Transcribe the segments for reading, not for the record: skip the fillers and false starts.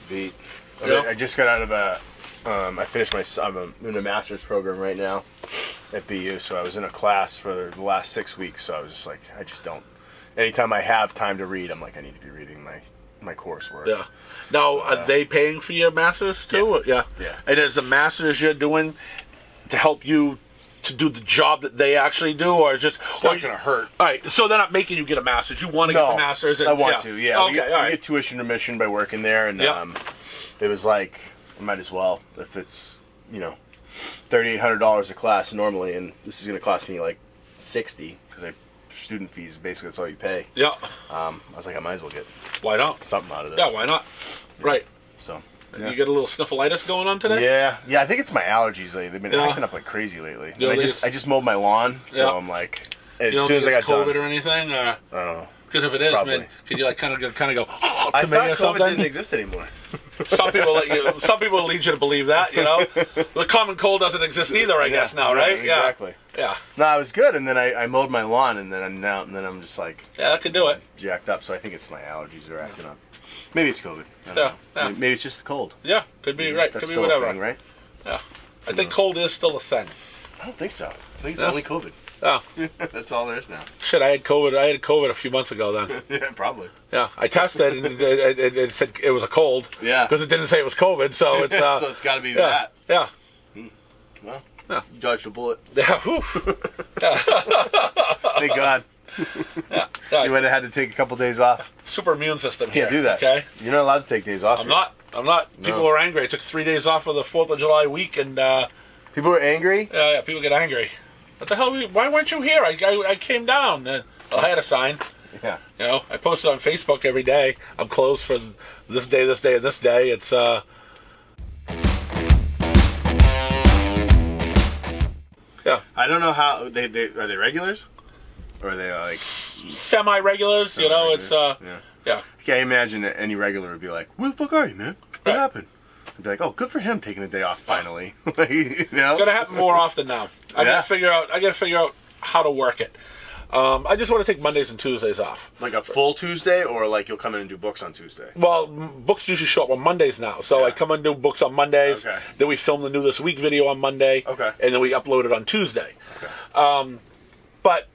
beat. Yeah. I just got out of I finished I'm in a master's program right now at BU, so I was in a class for the last 6 weeks, so I was just like, I just don't. Anytime I have time to read, I'm like, I need to be reading my coursework. Yeah. Now, are they paying for your master's too? Yeah. And is the master's you're doing to help you to do the job that they actually do, or just it's not going to hurt? All right, so they're not making you get a master's. You want to get the master's? I want to. Yeah. Okay. All right. We get tuition remission by working there, and it was like, I might as well if it's $3,800 a class normally, and this is going to cost me like $60 because student fees basically that's all you pay. Yeah. I was like, I might as well get why not something out of this. Yeah, why not? Right. So. You get a little sniffleitis going on today? Yeah. I think it's my allergies lately. They've been acting up like crazy lately. You know, I just mowed my lawn, so I'm like, as soon as I got COVID done, or anything. I don't know. Because if it is, Probably. man, could you like kind of go I to me thought or COVID something? didn't exist anymore. Some people lead you to believe that. The common cold doesn't exist either. I guess now, right? Exactly. Yeah. No, I was good, and then I mowed my lawn, and then I'm just like, that could do it. Jacked up. So I think it's my allergies that are acting up. Maybe it's COVID. I don't know. Maybe it's just the cold. Yeah, could be right. That's Could be still whatever. a thing, right? Yeah. I think cold is still a thing. I don't think so. I think it's only COVID. Oh. That's all there is now. Shit, I had COVID a few months ago then. Yeah, probably. Yeah, I tested and it said it was a cold. Yeah. Because it didn't say it was COVID, so it's... so it's got to be that. Yeah. Well, Yeah. you dodged a bullet. Yeah, Thank God. Yeah. You would have had to take a couple days off. Super immune system here. Can't do that. Okay? You're not allowed to take days off. I'm not. People are angry. I took 3 days off for the 4th of July week, and People were angry? yeah, people get angry. What the hell? Why weren't you here? I came down. And I had a sign. Yeah. I posted on Facebook every day. I'm closed for this day, this day, and this day. It's yeah. I don't know how are they regulars, or are they like Semi-regulars. It's yeah. I can't imagine that any regular would be like, "Where the fuck are you, man? What happened?" I'd be like, "Oh, good for him taking a day off finally." It's gonna happen more often now. I gotta figure out how to work it. I just want to take Mondays and Tuesdays off. Like a full Tuesday, or like you'll come in and do books on Tuesday? Well, books usually show up on Mondays now. So I come and do books on Mondays. Okay. Then we film the New This Week video on Monday. Okay. And then we upload it on Tuesday. Okay. But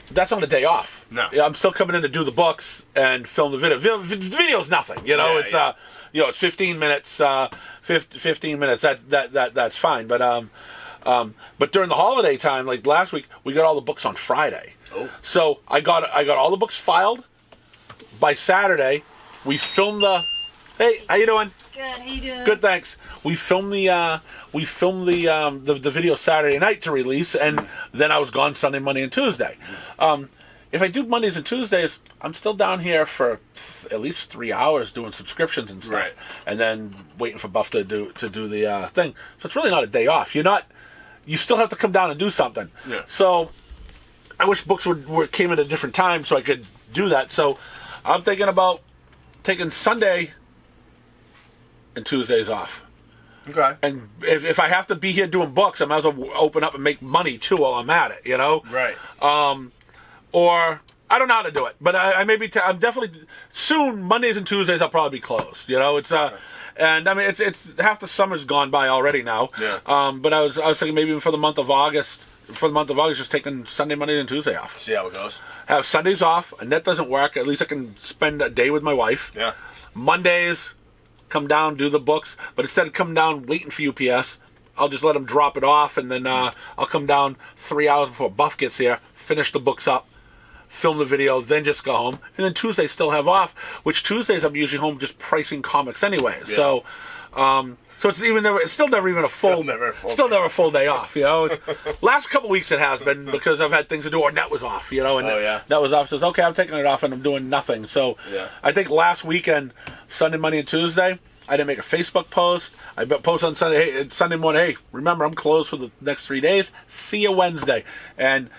that's on a day off. No. I'm still coming in to do the books and film the video. The video's nothing. It's 15 minutes. 15 minutes. That's fine. But during the holiday time, like last week, we got all the books on Friday. Oh. So I got all the books filed by Saturday. We filmed the. Hey, how you doing? Good. How you doing? Good, thanks. We filmed the video Saturday night to release, and then I was gone Sunday, Monday, and Tuesday. If I do Mondays and Tuesdays, I'm still down here for at least 3 hours doing subscriptions and stuff, Right. and then waiting for Buff to do the thing. So it's really not a day off. You still have to come down and do something. Yeah. So I wish books came at a different time so I could do that. So I'm thinking about taking Sunday and Tuesdays off. Okay. And if I have to be here doing books, I might as well open up and make money too while I'm at it, Right. Or I don't know how to do it, but I maybe I'm definitely soon. Mondays and Tuesdays I'll probably be closed. It's and I mean it's half the summer's gone by already now. Yeah. But I was thinking maybe even for the month of August, just taking Sunday, Monday, and Tuesday off. See how it goes. Have Sundays off, and that doesn't work. At least I can spend a day with my wife. Yeah. Mondays, come down, do the books, but instead of coming down waiting for UPS, I'll just let them drop it off, and then I'll come down 3 hours before Buff gets here, finish the books up, film the video, then just go home. And then Tuesdays still have off, which Tuesdays I'm usually home just pricing comics anyway. Yeah. So it's still never even a full full day off. Last couple weeks it has been because I've had things to do, or net was off. Net was off. Says okay, I'm taking it off and I'm doing nothing. So I think last weekend, Sunday, Monday, and Tuesday, I didn't make a Facebook post. I post on Sunday. Hey, Sunday morning. Hey, remember I'm closed for the next 3 days. See you Wednesday. And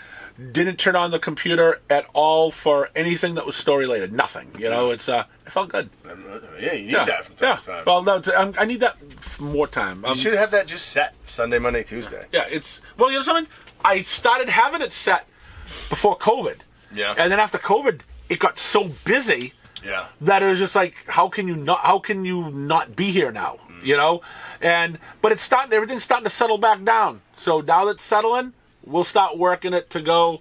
didn't turn on the computer at all for anything that was story related. Nothing. It felt good. Yeah, you need that from time to time. Well, no, I need that more time. You should have that just set Sunday, Monday, Tuesday. Yeah, you know something? I started having it set before COVID. Yeah. And then after COVID, it got so busy Yeah. That is just like, how can you not be here now? You know? But everything's starting to settle back down. So now that's settling, we'll start working it to go,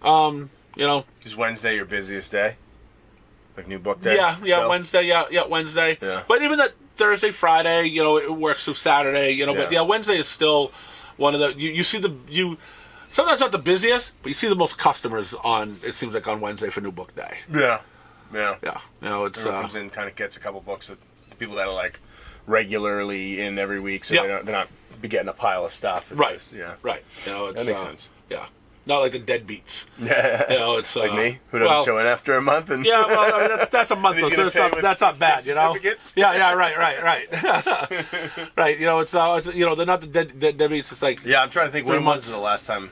you know. Is Wednesday your busiest day? Like new book day? Yeah, Wednesday, Wednesday. Yeah. But even that Thursday, Friday, you know, it works through Saturday, you know, but Wednesday is still one of the, you see sometimes not the busiest, but you see the most customers it seems like on Wednesday for new book day. Yeah. You know, it's everyone comes in, kind of gets a couple books that people that are like regularly in every week, so they're not be getting a pile of stuff. It's right. Just, Right. You know, that makes sense. Yeah. Not like the deadbeats. Yeah. You know, it's like me, who doesn't show in after a month. And yeah, well, I mean, that's a month, so that's not bad, you know. Yeah, right. Right. You know, it's you know, they're not the deadbeats. It's like I'm trying to think when was the last time.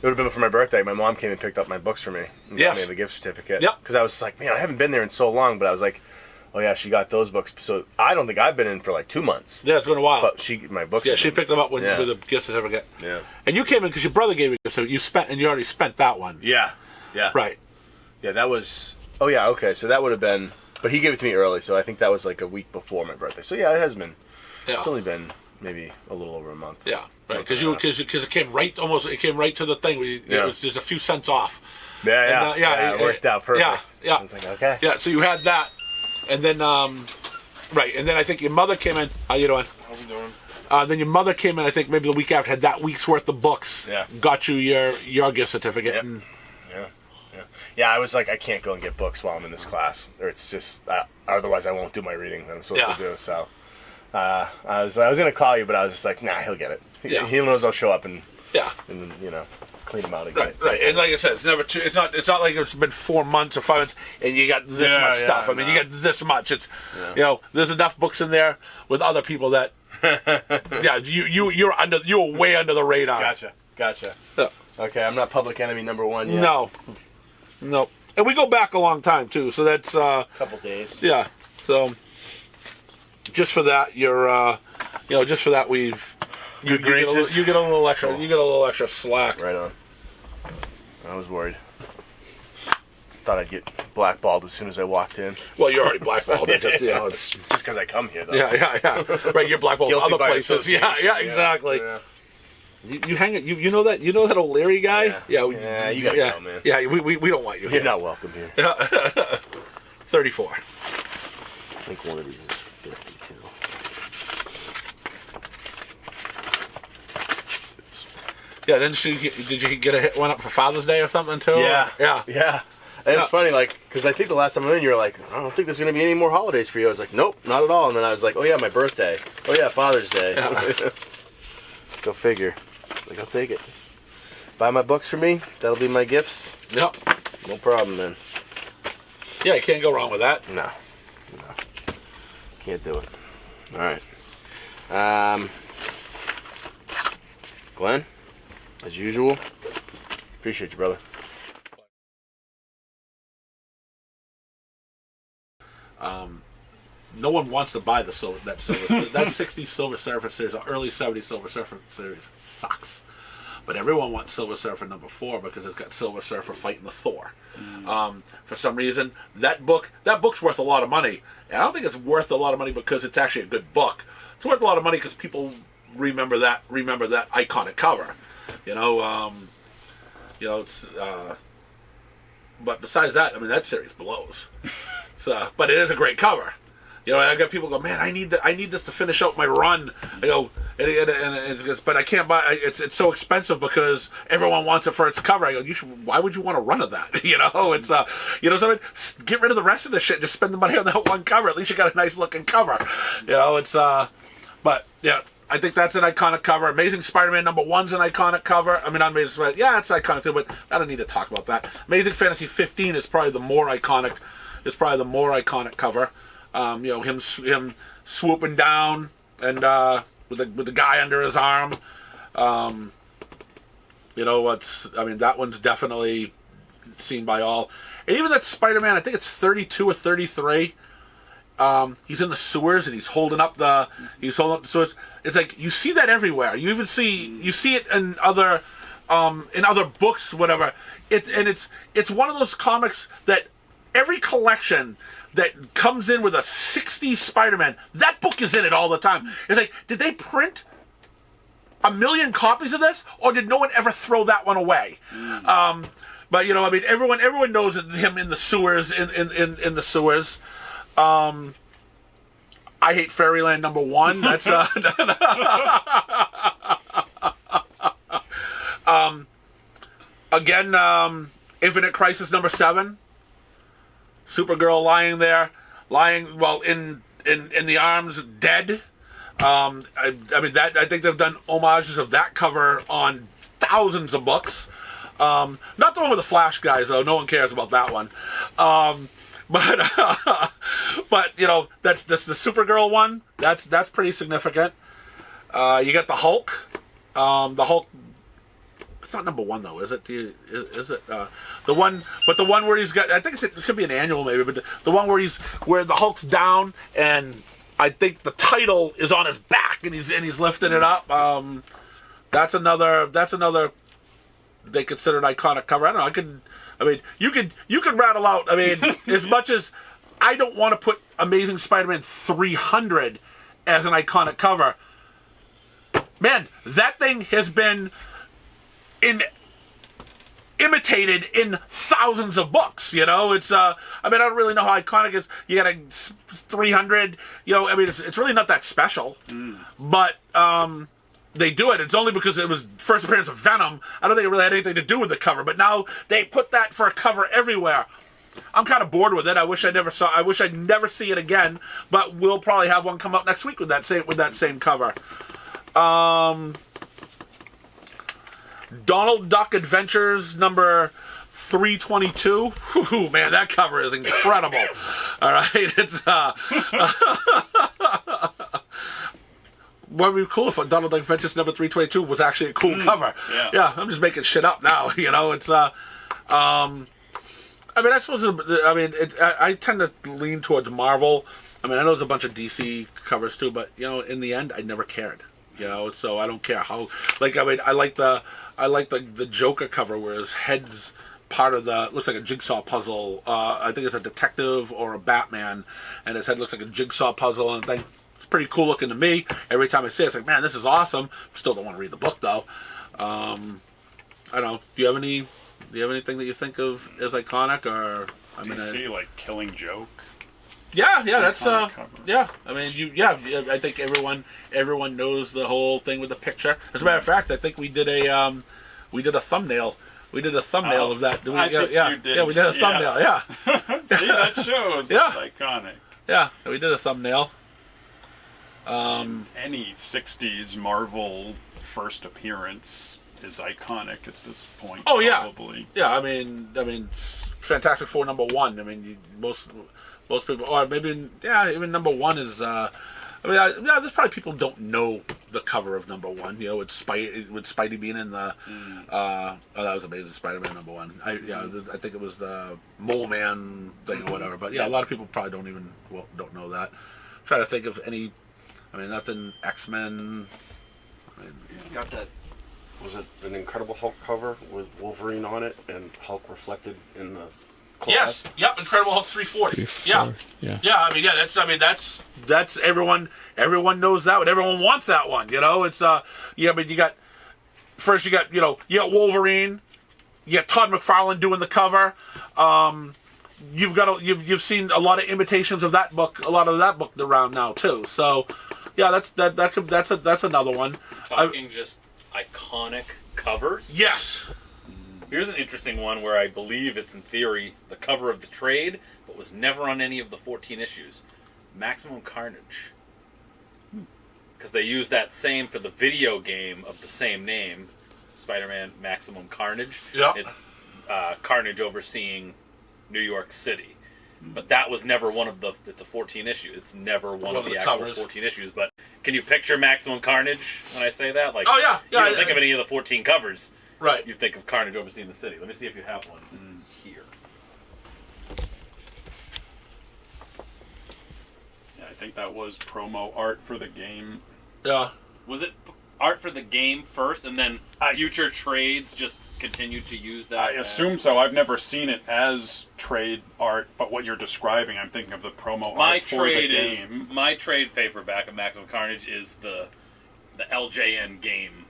It would have been for my birthday. My mom came and picked up my books for me and got me the gift certificate. Yep. Because I was like, man, I haven't been there in so long, but I was like, oh yeah, she got those books. So I don't think I've been in for like 2 months. Yeah, it's been a while. But my books. Yeah, she picked them up with a gift certificate. Yeah. And you came in because your brother gave you a gift certificate. You already spent that one. Yeah. Right. Yeah, that was. Oh yeah, okay. So that would have been. But he gave it to me early, so I think that was like a week before my birthday. So yeah, it has been. Yeah. It's only been maybe a little over a month. Yeah. Right. Because it came right to the thing. It was just a few cents off. Yeah. It worked out perfect. Yeah. I was like, okay. Yeah. So you had that. And then, right, and then I think your mother came in. How you doing? How we doing? Then your mother came in, I think maybe the week after, had that week's worth of books. Yeah. Got you your gift certificate. Yep. Yeah, I was like, I can't go and get books while I'm in this class. Or it's just, otherwise I won't do my reading that I'm supposed to do. So, I was going to call you, but I was just like, nah, he'll get it. He knows I'll show up and you know, clean them out again. Right. And like I said, it's never too. It's not like it's been 4 months or 5 months, and you got this much stuff. I mean, you got this much. It's you know, there's enough books in there with other people that you're way under the radar. Gotcha. Yeah. Okay, I'm not public enemy number one yet. No. And we go back a long time too, so that's a couple days. Yeah. So just for that, just for that you get a little extra. You get a little extra slack. Right on. I was worried. Thought I'd get blackballed as soon as I walked in. Well, you're already blackballed. Just it's just because I come here, though. Yeah. Right, you're blackballed Guilty other by places. Yeah, exactly. Yeah. You hang it. You know that O'Leary guy. Yeah. You gotta go, man. Yeah, we don't want you. You're not welcome here. 34. I think one of these is 52. Yeah, then did you get a hit one up for Father's Day or something too? Yeah. And it's funny, like, because I think the last time I went in, you were like, I don't think there's going to be any more holidays for you. I was like, nope, not at all. And then I was like, oh yeah, my birthday. Oh yeah, Father's Day. Go figure. It's like, I'll take it. Buy my books for me. That'll be my gifts. Yep. No problem, man. Yeah, you can't go wrong with that. No. Can't do it. All right. Glenn, as usual, appreciate you, brother. No one wants to buy that silver. That 60s Silver Surfer series, or early 70s Silver Surfer series sucks. But everyone wants Silver Surfer #4 because it's got Silver Surfer fighting the Thor. For some reason, that book's worth a lot of money. And I don't think it's worth a lot of money because it's actually a good book. It's worth a lot of money because people remember that iconic cover. It's. But besides that, I mean, that series blows. But it is a great cover. I got people go, man, I need this to finish out my run. I go, but I can't buy. It's so expensive because everyone wants it for its cover. I go, why would you want a run of that? It's something. Get rid of the rest of the shit. Just spend the money on that one cover. At least you got a nice looking cover. But yeah. I think that's an iconic cover. Amazing Spider-Man #1's an iconic cover. I mean, not Amazing Spider-Man. Yeah, it's iconic too, but I don't need to talk about that. Amazing Fantasy 15 is probably the more iconic. Cover. Him swooping down and with the guy under his arm. That one's definitely seen by all. And even that Spider-Man, I think it's 32 or 33. He's in the sewers and he's holding up the sewers. It's like you see that everywhere. You even see it in other books, whatever. It's one of those comics that every collection that comes in with a 60s Spider-Man, that book is in it all the time. It's like, did they print 1 million copies of this, or did no one ever throw that one away? But you know, I mean, everyone knows him in the sewers. In the sewers. I Hate Fairyland #1. That's again, Infinite Crisis #7. Supergirl lying in the arms, dead. I mean, that I think they've done homages of that cover on thousands of books. Not the one with the Flash guys, though. No one cares about that one. But you know, that's the Supergirl one. That's pretty significant. You got the Hulk. The Hulk. It's not #1 though, is it? Is it the one? But the one where he's got. I think it could be an annual maybe, but the one where the Hulk's down and I think the title is on his back and he's lifting it up. That's another. They consider an iconic cover. I don't know. You could rattle out. I mean, as much as I don't want to put Amazing Spider-Man 300 as an iconic cover, man, that thing has been imitated in thousands of books. You know, it's I don't really know how iconic it is. You got a 300. You know, I mean, it's really not that special, but they do it. It's only because it was first appearance of Venom. I don't think it really had anything to do with the cover, but now they put that for a cover everywhere. I'm kind of bored with it. I wish I'd never see it again, but we'll probably have one come up next week with that same cover. Donald Duck Adventures #322. Whew, man, that cover is incredible. All right, it's what would be cool if Donald Duck Adventures #322 was actually a cool cover. Yeah, I'm just making shit up now. You know, it's I suppose. I tend to lean towards Marvel. I mean, I know there's a bunch of DC covers too, but you know, in the end, I never cared. You know, so I don't care how. Like, I mean, I like the Joker cover where his head's part of looks like a jigsaw puzzle. I think it's a detective or a Batman, and his head looks like a jigsaw puzzle, and thing. It's pretty cool looking to me. Every time I see it, it's like, man, this is awesome. Still don't want to read the book though. I don't know. Do you have anything that you think of as iconic, or DC like Killing Joke? Yeah, that's yeah. I mean, I think everyone knows the whole thing with the picture. As a matter of fact, I think we did a thumbnail. We did a thumbnail of that. You did. Yeah, we did a thumbnail. Yeah. See, that shows it's iconic. Yeah, we did a thumbnail. Any '60s Marvel first appearance is iconic at this point. Oh probably. Yeah. I mean, Fantastic Four #1. I mean, most people, or maybe even #1 is. There's probably people who don't know the cover of #1. You know, with Spidey being in the. That was Amazing Spider-Man #1. I think it was the Mole Man thing or whatever. But yeah, a lot of people probably don't know that. Try to think of any. I mean, nothing X-Men. Got that. Was it an Incredible Hulk cover with Wolverine on it and Hulk reflected in the claws? Yes. Yep. Incredible Hulk 340. Yeah. That's everyone. Everyone knows that one. Everyone wants that one. You know, it's But you got Wolverine. You got Todd McFarlane doing the cover. You've seen a lot of imitations of that book. A lot of that book around now too. So, yeah, that's another one. Talking just iconic covers. Yes. Here's an interesting one where I believe it's in theory the cover of the trade, but was never on any of the 14 issues. Maximum Carnage. Because they used that same for the video game of the same name, Spider-Man Maximum Carnage. Yeah. It's Carnage overseeing New York City. But that was never one of it's a 14 issue. It's never one of the actual covers. 14 issues. But can you picture Maximum Carnage when I say that? Like, oh, yeah. You don't think of any of the 14 covers. Right. You think of Carnage overseeing the city. Let me see if you have one here. Yeah, I think that was promo art for the game. Yeah. Was it art for the game first, and then future trades just continue to use that? I assume so. I've never seen it as trade art, but what you're describing, I'm thinking of the promo art for the game. My trade paperback of Maximum Carnage is the LJN game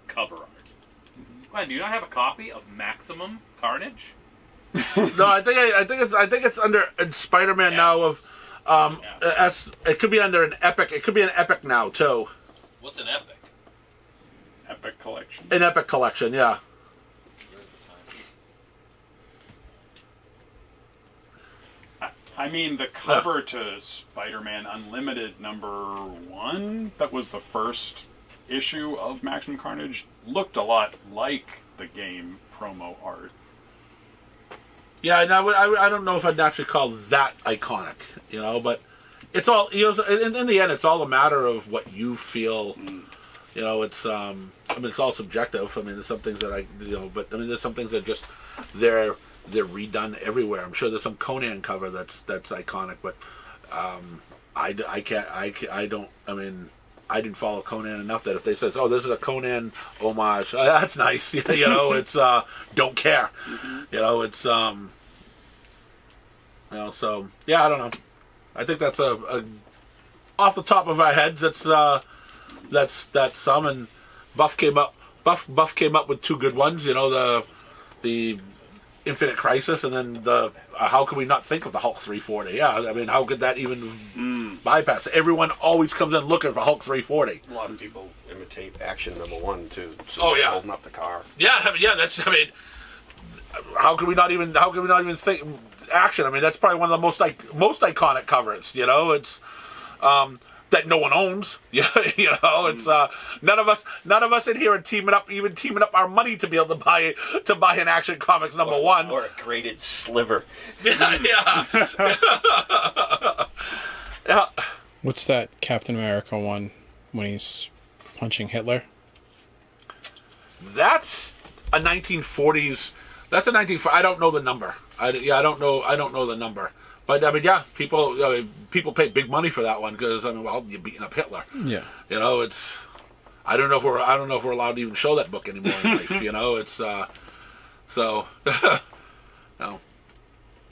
cover art. Why, do you not have a copy of Maximum Carnage? No, I think it's under Spider-Man now. Of it could be under an Epic. It could be an Epic now too. What's an Epic? Epic Collection. An Epic Collection, yeah. I mean, the cover to Spider-Man Unlimited #1, that was the first issue of Maximum Carnage, looked a lot like the game promo art. Yeah, and I don't know if I'd actually call that iconic, but it's all, in the end, it's all a matter of what you feel. It's it's all subjective. I mean, there's some things that there's some things that just they're redone everywhere. I'm sure there's some Conan cover that's iconic, but I didn't follow Conan enough that if they says, "Oh, this is a Conan homage," that's nice. It's don't care. It's so yeah, I don't know. I think that's a off the top of our heads. That's some, and Buff came up with two good ones. The Infinite Crisis, and then the how could we not think of the Hulk 340? Yeah, I mean, how could that even bypass? Everyone always comes in looking for Hulk 340. A lot of people imitate Action #1 too. So holding up the car. Yeah, how could we not even think Action? I mean, that's probably one of the most iconic covers. It's that no one owns. It's none of us in here are teaming up our money to be able to buy an Action Comics #1 or a graded sliver. Yeah. Yeah. What's that Captain America one when he's punching Hitler? That's a 1940s. That's a 1940s. I don't know the number. I don't know the number. But I mean, yeah, people pay big money for that one because you're beating up Hitler. Yeah. It's. I don't know if we're allowed to even show that book anymore in life. It's so. No.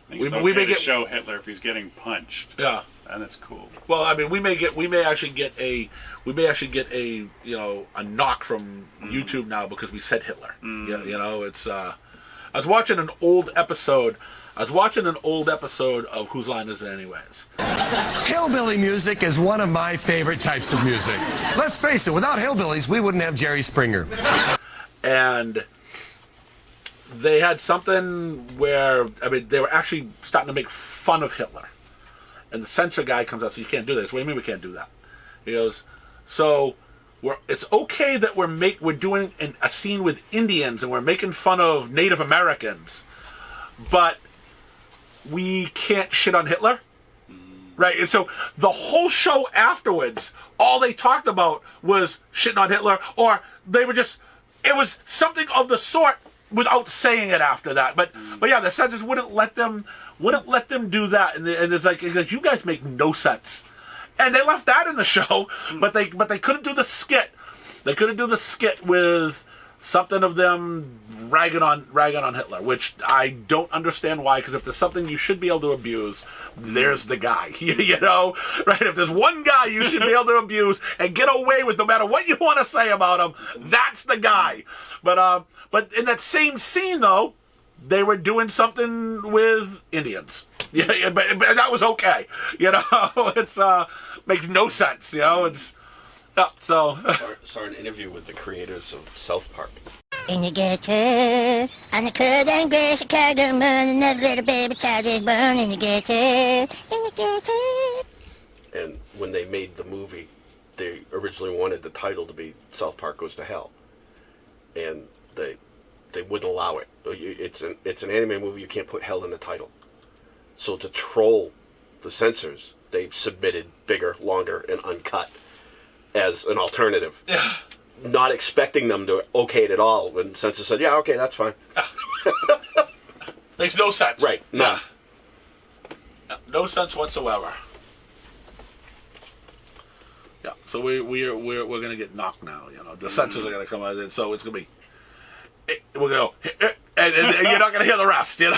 We may get show Hitler if he's getting punched. Yeah. And it's cool. Well, I mean, we may actually get a a knock from YouTube now because we said Hitler. It's. I was watching an old episode of Whose Line Is It Anyways? Hillbilly music is one of my favorite types of music. Let's face it, without hillbillies, we wouldn't have Jerry Springer. And they had something where, they were actually starting to make fun of Hitler. And the censor guy comes out and says, "You can't do this." "What do you mean we can't do that?" He goes, "So it's okay that we're doing a scene with Indians and we're making fun of Native Americans, but we can't shit on Hitler?" Right? And so the whole show afterwards, all they talked about was shitting on Hitler, or it was something of the sort without saying it after that. But yeah, the censors wouldn't let them do that, and it's like, you guys make no sense. And they left that in the show, but they couldn't do the skit. They couldn't do the skit with something of them ragging on Hitler, which I don't understand why. Because if there's something you should be able to abuse, there's the guy. Right? If there's one guy you should be able to abuse and get away with, no matter what you want to say about him, that's the guy. But in that same scene, though, they were doing something with Indians. Yeah, but that was okay. It's makes no sense. It's so. Saw an interview with the creators of South Park. In the ghetto, on the cold and gray Chicago moon, another little baby child is born in the ghetto. And when they made the movie, they originally wanted the title to be South Park Goes to Hell, and they wouldn't allow it. It's an anime movie. You can't put hell in the title. So to troll the censors, they submitted bigger, longer, and uncut as an alternative. Yeah. Not expecting them to okay it at all. When censors said, "Yeah, okay, that's fine." Makes no sense. Right. No. Yeah. No sense whatsoever. Yeah. So we're gonna get knocked now. The censors are gonna come out, and so it's gonna be. we're going to, and you're not going to hear the rest, you know?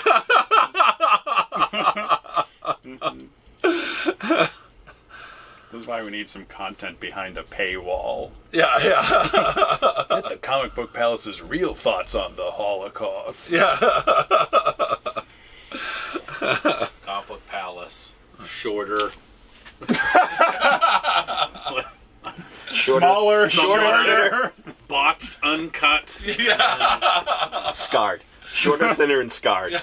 This is why we need some content behind a paywall. Yeah. Get the Comic Book Palace's real thoughts on the Holocaust. Yeah. Comic Book Palace. Shorter. Shorter. Botched, uncut. Scarred. Shorter, thinner, and scarred.